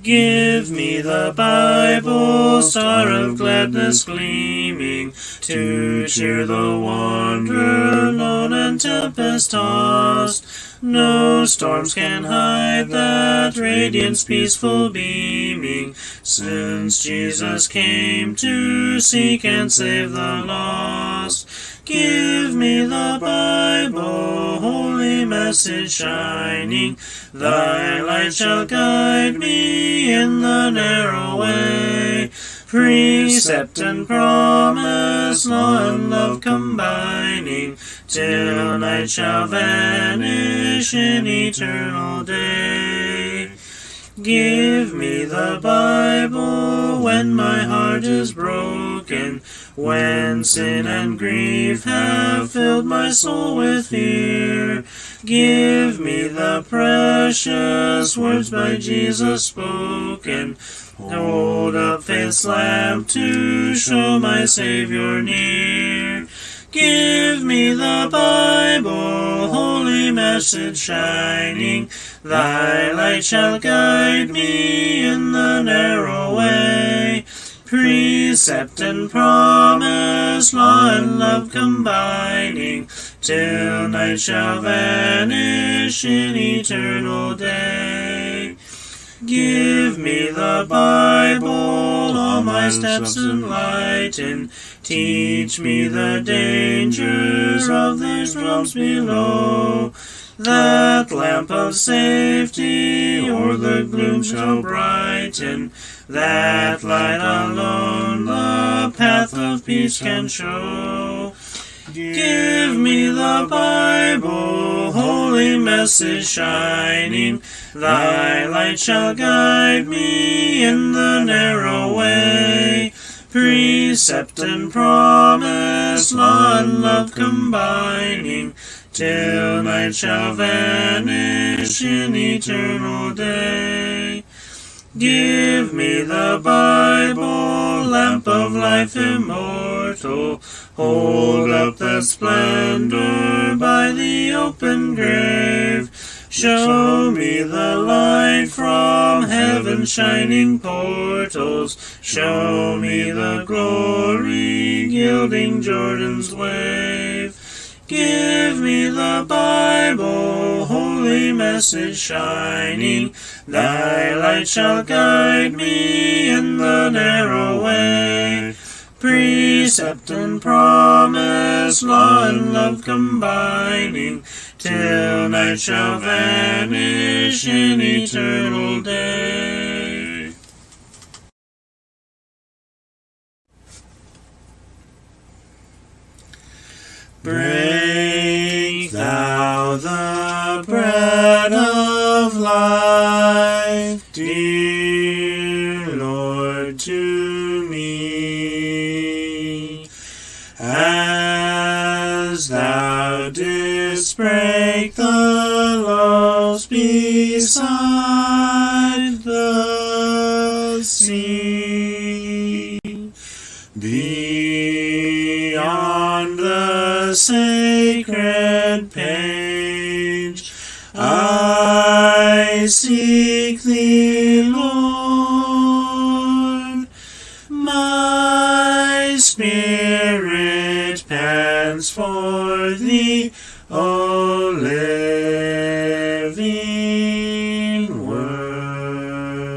Give me the Bible, star of gladness gleaming, to cheer the wanderer lone and tempest-tossed. No storms can hide that radiance peaceful beaming, since Jesus came to seek and save the lost. Give me the Bible, holy message shining, thy light shall guide me in the narrow way. Precept and promise, law and love combining, till night shall vanish in eternal day. Give me the Bible when my heart is broken, when sin and grief have filled my soul with fear. Give me the precious words by Jesus spoken. Hold up faith's lamp to show my Savior near. Give me the Bible, holy message shining, thy light shall guide me in the narrow way. Precept and promise, law and love combining, till night shall vanish in eternal day. Give me the Bible, all my steps enlighten, teach me the dangers of these realms below. That lamp of safety o'er the gloom shall brighten, that light alone the path of peace can show. Give me the Bible, holy message shining, thy light shall guide me in the narrow way. Precept and promise, law and love combining, till night shall vanish in eternal day. Give me the Bible, lamp of life immortal, hold up the splendor by the open grave. Show me the light from heaven's shining portals, show me the glory gilding Jordan's wave. Give me the Bible, holy message shining, thy light shall guide me in the narrow way. Precept and promise, law and love combining, till night shall vanish in eternal day. Break thou the bread of life, dear Lord, to me, as thou didst break the loaves beside the sea. Beyond the sacred page, I seek thee, Lord. My spirit pants for thee, O living word.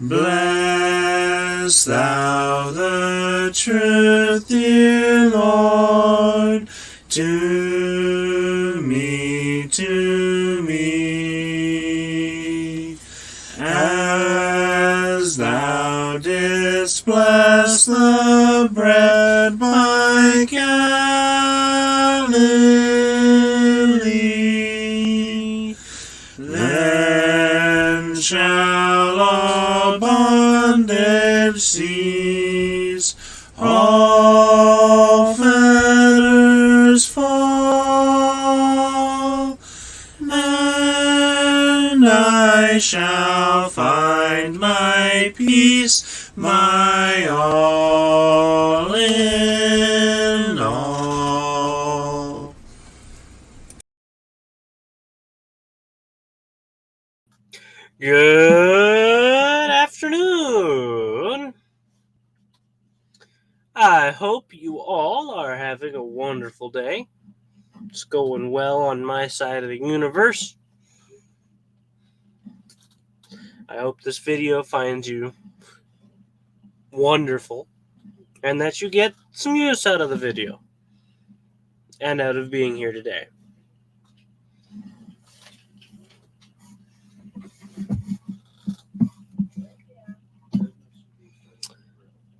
Bless thou the truth, dear Lord, to me, as thou didst bless the bread by Galilee. Then shall all bondage cease, all fetters fall, and I shall find my peace, my all in all. Good afternoon. I hope you all are having a wonderful day. It's going well on my side of the universe. I hope this video finds you wonderful and that you get some use out of the video and out of being here today.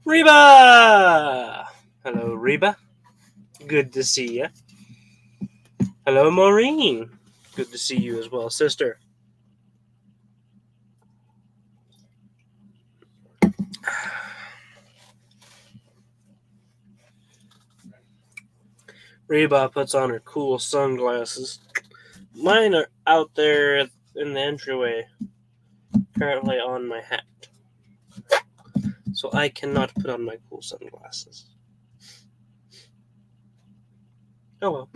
Reba! Hello, Reba. Good to see you. Hello, Maureen. Good to see you as well, sister. Reba puts on her cool sunglasses. Mine are out there in the entryway, currently on my hat. So I cannot put on my cool sunglasses. Oh well.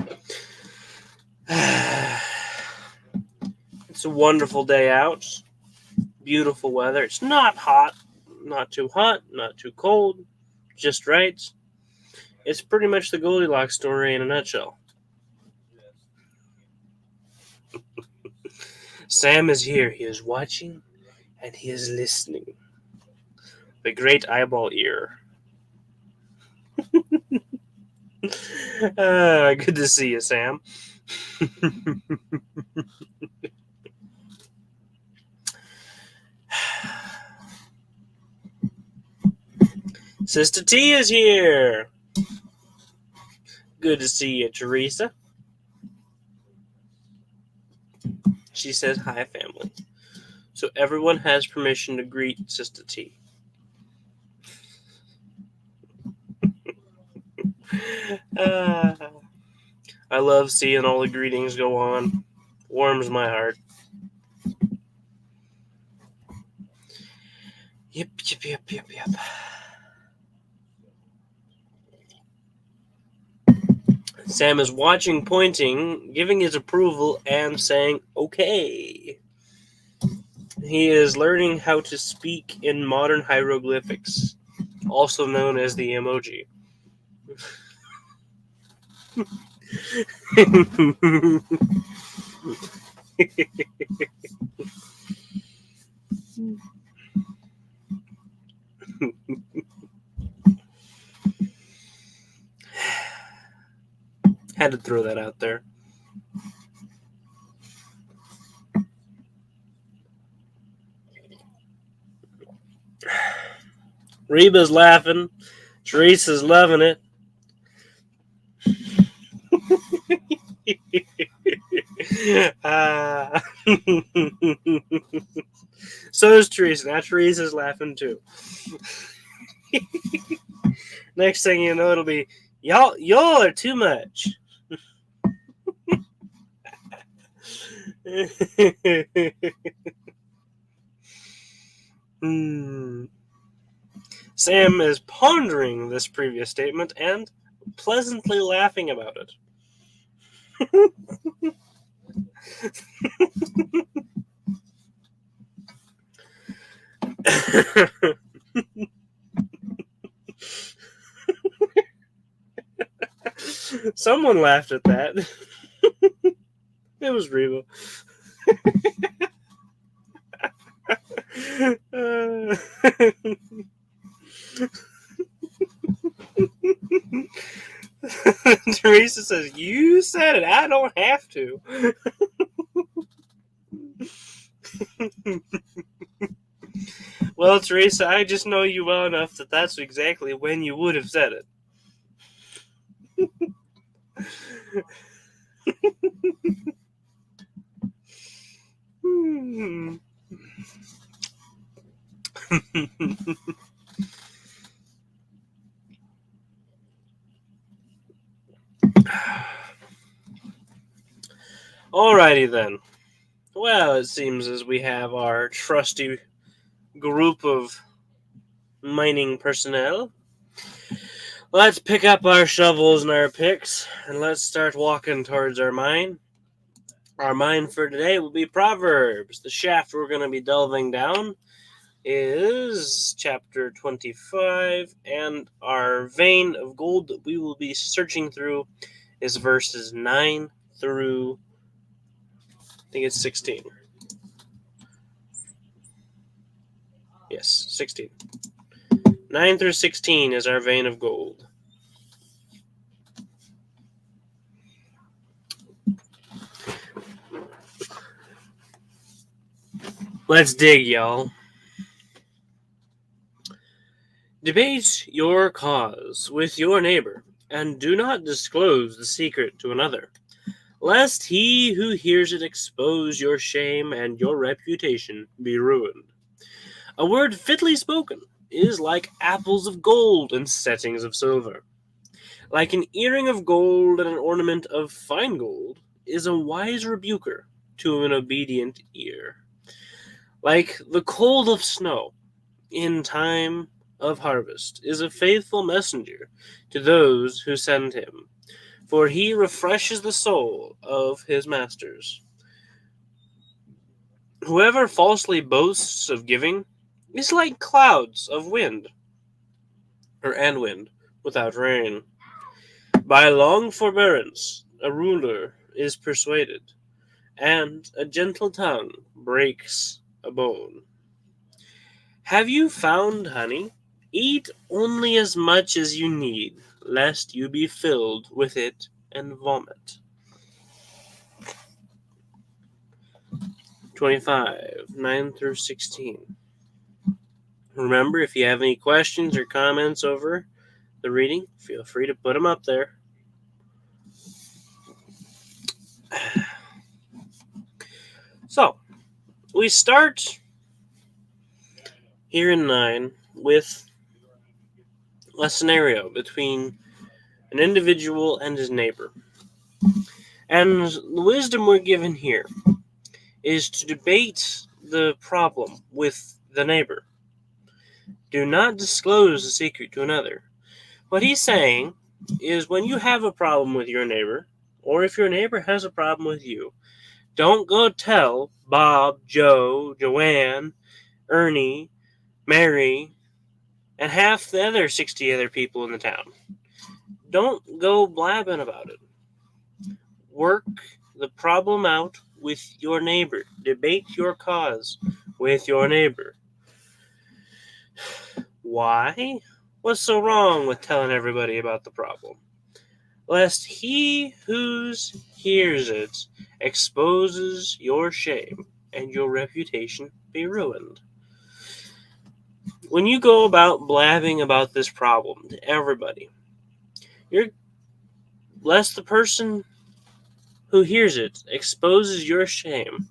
It's a wonderful day out. Beautiful weather. It's not hot, not too cold, just right. It's pretty much the Goldilocks story in a nutshell. Sam is here. He is watching and he is listening. The great eyeball ear. Good to see you, Sam. Sister T is here. Good to see you, Teresa. She says, hi, family. So everyone has permission to greet Sister T. I love seeing all the greetings go on. Warms my heart. Yep. Sam is watching, pointing, giving his approval, and saying, okay. He is learning how to speak in modern hieroglyphics, also known as the emoji. Had to throw that out there. Reba's laughing. Teresa's loving it. So is Teresa. Now Teresa's laughing too. Next thing you know, it'll be y'all are too much. Sam is pondering this previous statement and pleasantly laughing about it. Someone laughed at that. It was Reba. Teresa says, you said it. I don't have to. Well, Teresa, I just know you well enough that that's exactly when you would have said it. Alrighty then. Well, it seems as we have our trusty group of mining personnel. Let's pick up our shovels and our picks, and let's start walking towards our mine. Our mind for today will be Proverbs. The shaft we're going to be delving down is chapter 25, and our vein of gold that we will be searching through is verses 9 through, I think it's 16. Yes, 16. 9 through 16 is our vein of gold. Let's dig, y'all. Debate your cause with your neighbor, and do not disclose the secret to another, lest he who hears it expose your shame and your reputation be ruined. A word fitly spoken is like apples of gold and settings of silver. Like an earring of gold and an ornament of fine gold is a wise rebuker to an obedient ear. Like the cold of snow in time of harvest is a faithful messenger to those who send him, for he refreshes the soul of his masters. Whoever falsely boasts of giving is like clouds of wind, and wind without rain. By long forbearance a ruler is persuaded, and a gentle tongue breaks a bone. Have you found honey? Eat only as much as you need, lest you be filled with it and vomit. 25, 9 through 16. Remember, if you have any questions or comments over the reading, feel free to put them up there. So, we start here in 9 with a scenario between an individual and his neighbor. And the wisdom we're given here is to debate the problem with the neighbor. Do not disclose the secret to another. What he's saying is when you have a problem with your neighbor, or if your neighbor has a problem with you, don't go tell Bob, Joe, Joanne, Ernie, Mary, and half the other 60 other people in the town. Don't go blabbing about it. Work the problem out with your neighbor. Debate your cause with your neighbor. Why? What's so wrong with telling everybody about the problem? Lest he who hears it exposes your shame and your reputation be ruined. When you go about blabbing about this problem to everybody, lest the person who hears it exposes your shame,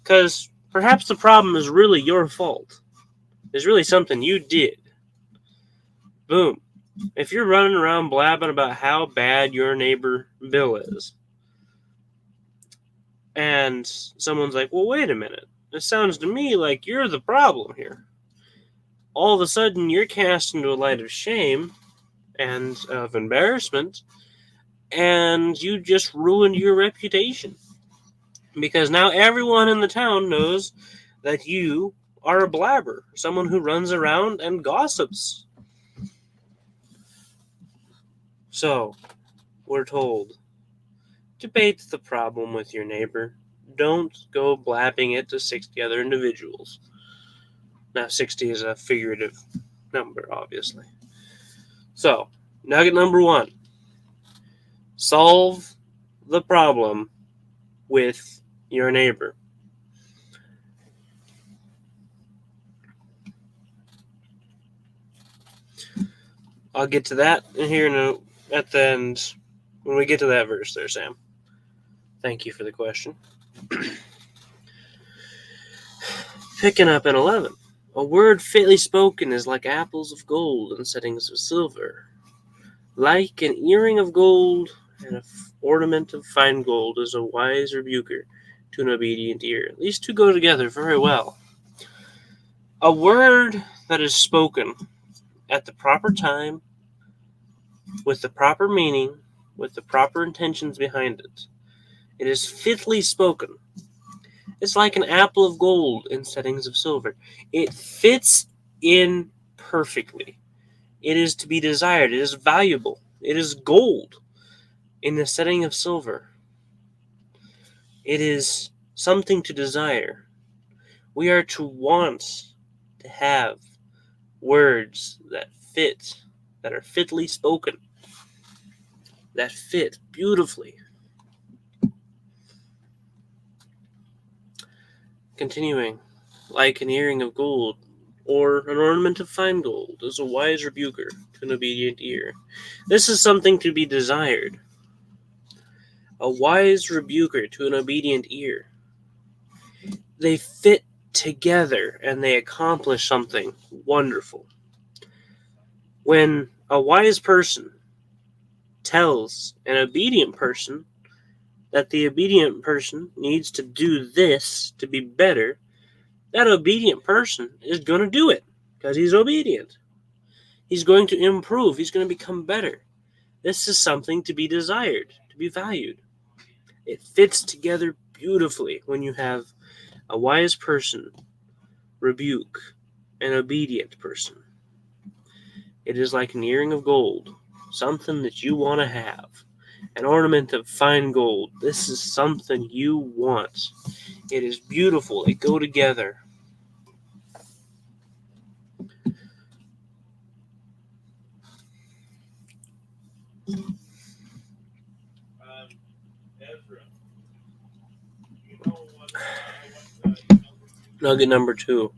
because perhaps the problem is really your fault. It's really something you did. Boom. If you're running around blabbing about how bad your neighbor Bill is, and someone's like, well, wait a minute. It sounds to me like you're the problem here. All of a sudden, you're cast into a light of shame and of embarrassment, and you just ruined your reputation. Because now everyone in the town knows that you are a blabber, someone who runs around and gossips. So, we're told, debate the problem with your neighbor. Don't go blabbing it to 60 other individuals. Now, 60 is a figurative number, obviously. So, nugget number 1. Solve the problem with your neighbor. I'll get to that here at the end when we get to that verse there, Sam. Thank you for the question. Picking up in 11. A word fitly spoken is like apples of gold and settings of silver. Like an earring of gold and an ornament of fine gold is a wise rebuker to an obedient ear. These two go together very well. A word that is spoken at the proper time, with the proper meaning, with the proper intentions behind it, It is fitly spoken. It's like an apple of gold in settings of silver. It fits in perfectly. It is to be desired. It is valuable. It is gold in the setting of silver. It is something to desire. We are to want to have words that fit, that are fitly spoken, that fit beautifully. Continuing, like an earring of gold, or an ornament of fine gold, is a wise rebuker to an obedient ear. This is something to be desired. A wise rebuker to an obedient ear. They fit together and they accomplish something wonderful. When a wise person tells an obedient person that the obedient person needs to do this to be better, that obedient person is going to do it because he's obedient. He's going to improve. He's going to become better. This is something to be desired, to be valued. It fits together beautifully when you have a wise person rebuke an obedient person. It is like an earring of gold, something that you want to have. An ornament of fine gold. This is something you want. It is beautiful. They go together. Nugget number 2.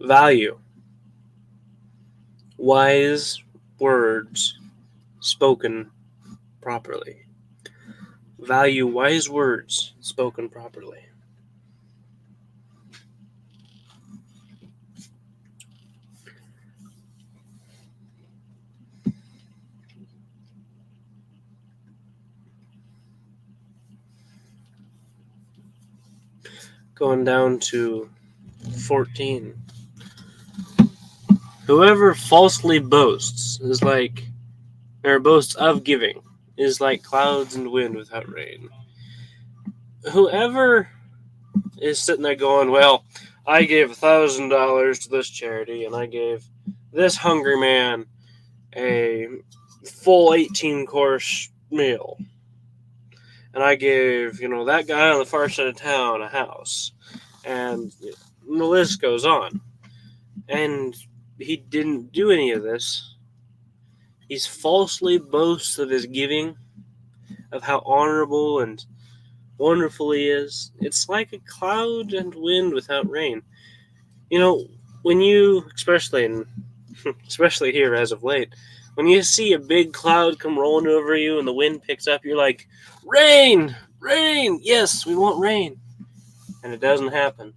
Value. Wise words spoken properly. Value wise words spoken properly. Going down to 14. Whoever falsely boasts is like, or boasts of giving, is like clouds and wind without rain. Whoever is sitting there going, well, I gave $1,000 to this charity, and I gave this hungry man a full 18-course meal, and I gave, that guy on the far side of town a house, and the list goes on. And he didn't do any of this. He's falsely boasts of his giving, of how honorable and wonderful he is. It's like a cloud and wind without rain. When you, especially here as of late, when you see a big cloud come rolling over you and the wind picks up, you're like, rain, rain, yes, we want rain. And it doesn't happen.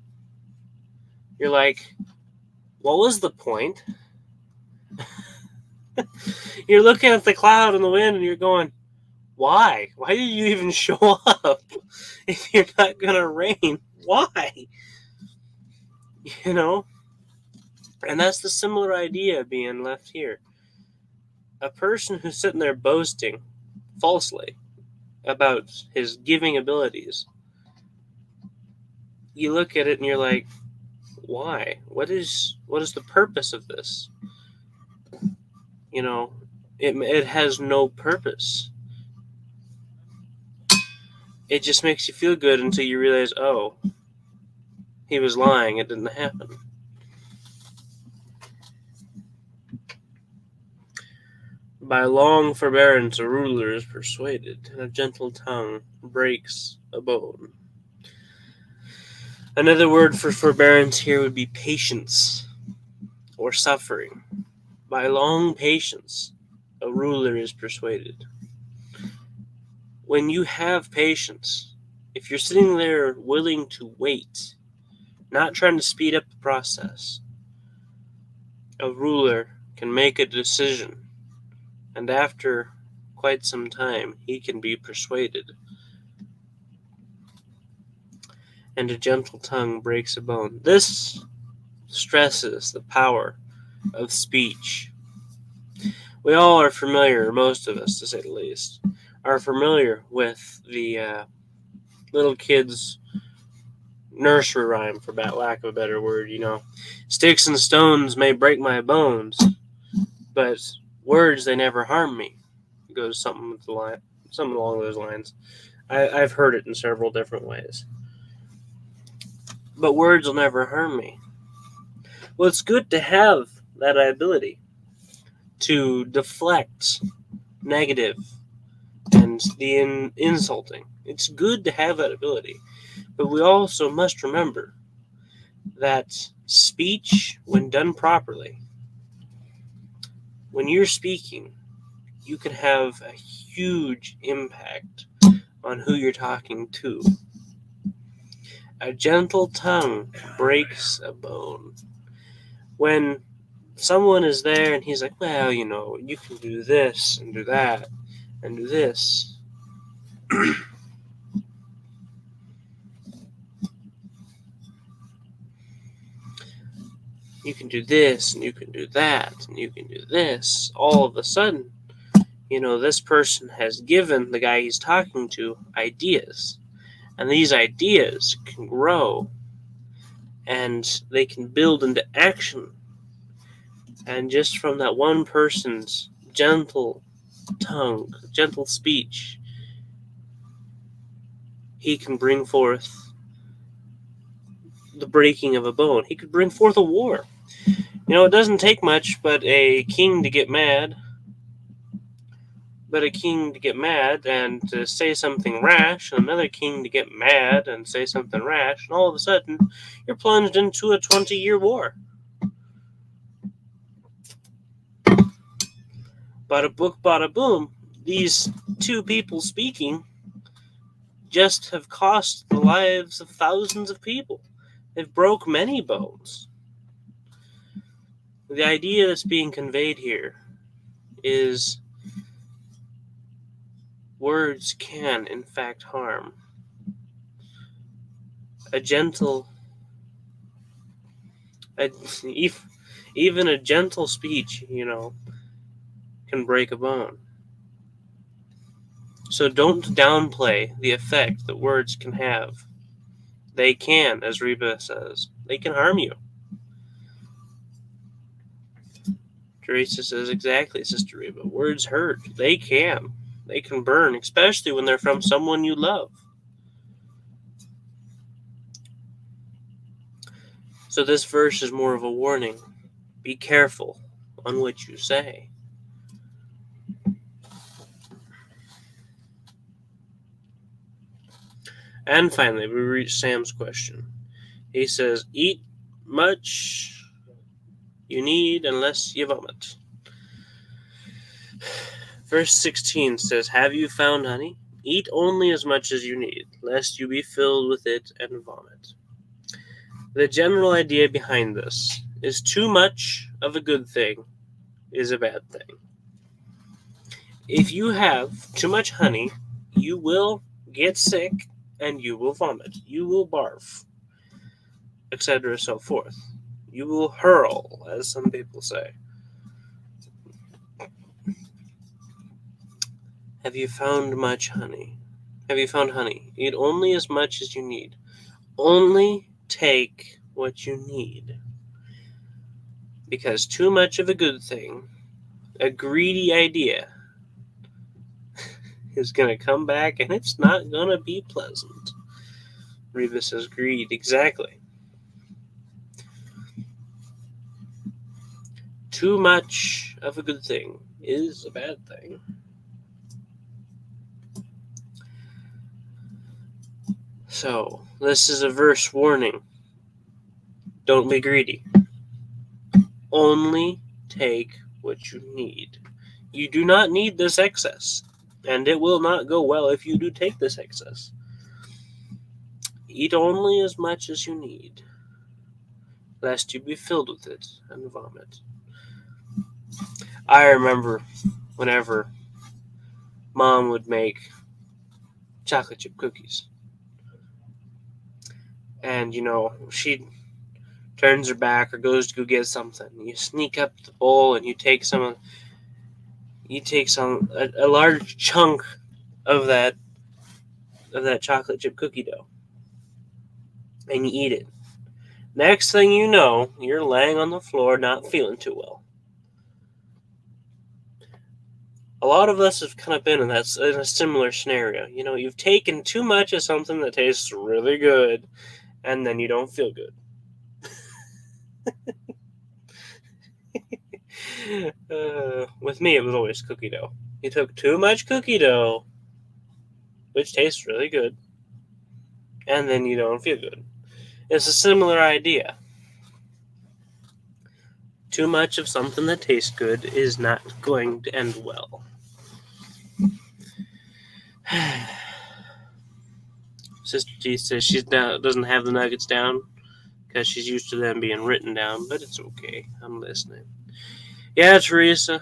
You're like, what was the point? You're looking at the cloud and the wind and you're going, why? Why did you even show up if you're not going to rain? Why? And that's the similar idea being left here. A person who's sitting there boasting falsely about his giving abilities, you look at it and you're like, why? What is the purpose of this? It has no purpose. It just makes you feel good until you realize, oh, he was lying. It didn't happen. By long forbearance a ruler is persuaded, and a gentle tongue breaks a bone. Another word for forbearance here would be patience or suffering. By long patience, a ruler is persuaded. When you have patience, if you're sitting there willing to wait, not trying to speed up the process, a ruler can make a decision, and after quite some time, he can be persuaded. And a gentle tongue breaks a bone. This stresses the power of speech. We all are familiar, most of us to say the least, are familiar with the little kids' nursery rhyme, for lack of a better word. Sticks and stones may break my bones, but words they never harm me. It goes something along those lines. I've heard it in several different ways. But words will never harm me. Well, it's good to have that ability to deflect negative and the insulting. It's good to have that ability. But we also must remember that speech, when done properly, when you're speaking, you can have a huge impact on who you're talking to. A gentle tongue breaks a bone. When someone is there and he's like, well, you can do this and do that and do this. You can do this and you can do that and you can do this. All of a sudden, this person has given the guy he's talking to ideas. And these ideas can grow and they can build into action. And just from that one person's gentle tongue, gentle speech, he can bring forth the breaking of a bone. He could bring forth a war. It doesn't take much but a king to get mad. And to say something rash, and another king to get mad and say something rash, and all of a sudden, you're plunged into a 20-year war. Bada book, bada boom. These two people speaking just have cost the lives of thousands of people. They've broke many bones. The idea that's being conveyed here is words can, in fact, harm. Even a gentle speech, can break a bone. So don't downplay the effect that words can have. They can, as Reba says, they can harm you. Teresa says, exactly, Sister Reba. Words hurt. They can. They can burn, especially when they're from someone you love. So this verse is more of a warning. Be careful on what you say. And finally, we reach Sam's question. He says, eat much you need unless you vomit. Verse 16 says, have you found honey? Eat only as much as you need, lest you be filled with it and vomit. The general idea behind this is too much of a good thing is a bad thing. If you have too much honey, you will get sick and you will vomit. You will barf, etc. so forth. You will hurl, as some people say. Have you found much honey? Have you found honey? Eat only as much as you need. Only take what you need. Because too much of a good thing, a greedy idea, is going to come back and it's not going to be pleasant. Reba says greed. Exactly. Too much of a good thing is a bad thing. So, this is a verse warning. Don't be greedy. Only take what you need. You do not need this excess, and it will not go well if you do take this excess. Eat only as much as you need, lest you be filled with it and vomit. I remember whenever Mom would make chocolate chip cookies. And, she turns her back or goes to go get something. You sneak up the bowl and you take a large chunk of that of that chocolate chip cookie dough. And you eat it. Next thing you know, you're laying on the floor not feeling too well. A lot of us have kind of been in a similar scenario. You know, you've taken too much of something that tastes really good, and then you don't feel good. With me, it was always cookie dough. You took too much cookie dough, which tastes really good, and then you don't feel good. It's a similar idea. Too much of something that tastes good is not going to end well. Sister G says she doesn't have the nuggets down because she's used to them being written down, but it's okay. I'm listening. Yeah, Teresa.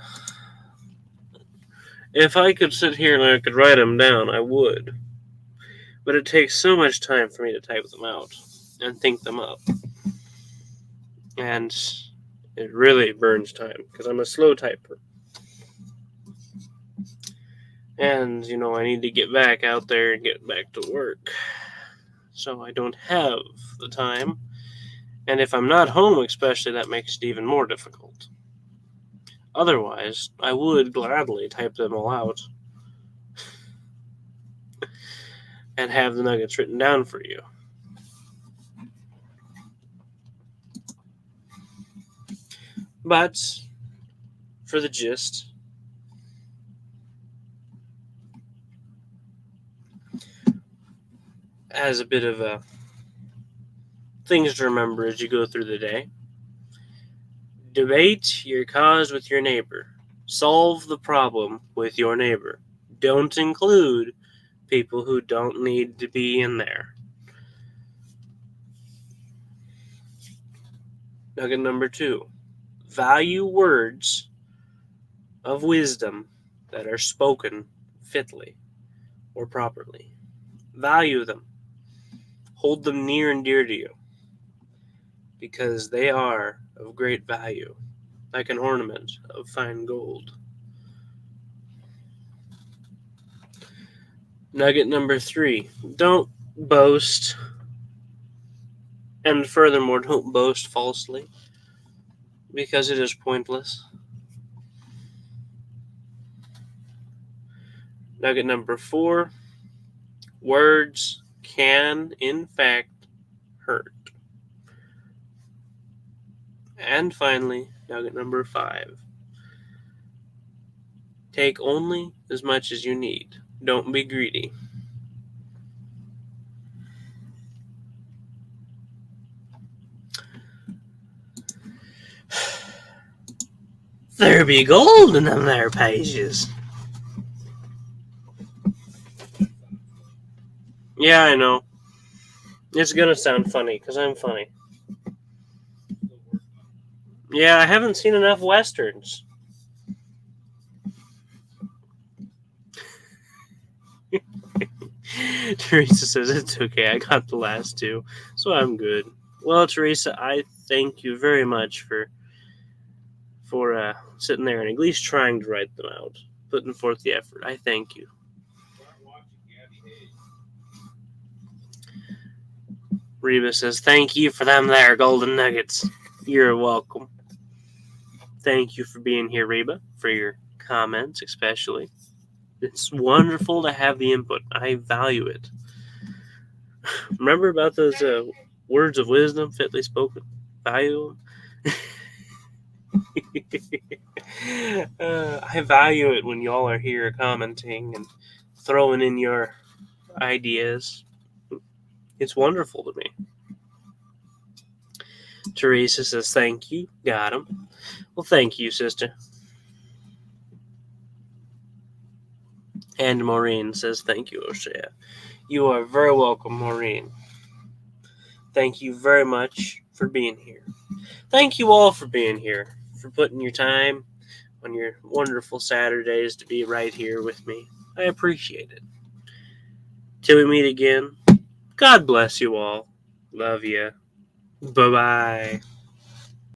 If I could sit here and I could write them down, I would. But it takes so much time for me to type them out and think them up. And it really burns time because I'm a slow typer. And, you know, I need to get back out there and get back to work. So I don't have the time. And if I'm not home, especially, that makes it even more difficult. Otherwise, I would gladly type them all out and have the nuggets written down for you. But for the gist, as a bit of things to remember as you go through the day, debate your cause with your neighbor. Solve the problem with your neighbor. Don't include people who don't need to be in there. Nugget number 2. Value words of wisdom that are spoken fitly or properly. Value them. Hold them near and dear to you because they are of great value, like an ornament of fine gold. Nugget number 3. Don't boast, and furthermore, don't boast falsely because it is pointless. Nugget number 4. Words can, in fact, hurt. And finally, nugget number 5. Take only as much as you need. Don't be greedy. There be gold in them there pages. Yeah, I know. It's gonna sound funny, because I'm funny. Yeah, I haven't seen enough Westerns. Teresa says it's okay. I got the last 2, so I'm good. Well, Teresa, I thank you very much for sitting there and at least trying to write them out, putting forth the effort. I thank you. Reba says, thank you for them there golden nuggets. You're welcome. Thank you for being here, Reba, for your comments especially. It's wonderful to have the input. I value it. Remember about those words of wisdom fitly spoken? Value them. I value it when y'all are here commenting and throwing in your ideas. It's wonderful to me. Teresa says, thank you. Got him. Well, thank you, sister. And Maureen says, thank you, O'Shea. You are very welcome, Maureen. Thank you very much for being here. Thank you all for being here, for putting your time on your wonderful Saturdays to be right here with me. I appreciate it. Till we meet again, God bless you all. Love you. Bye-bye.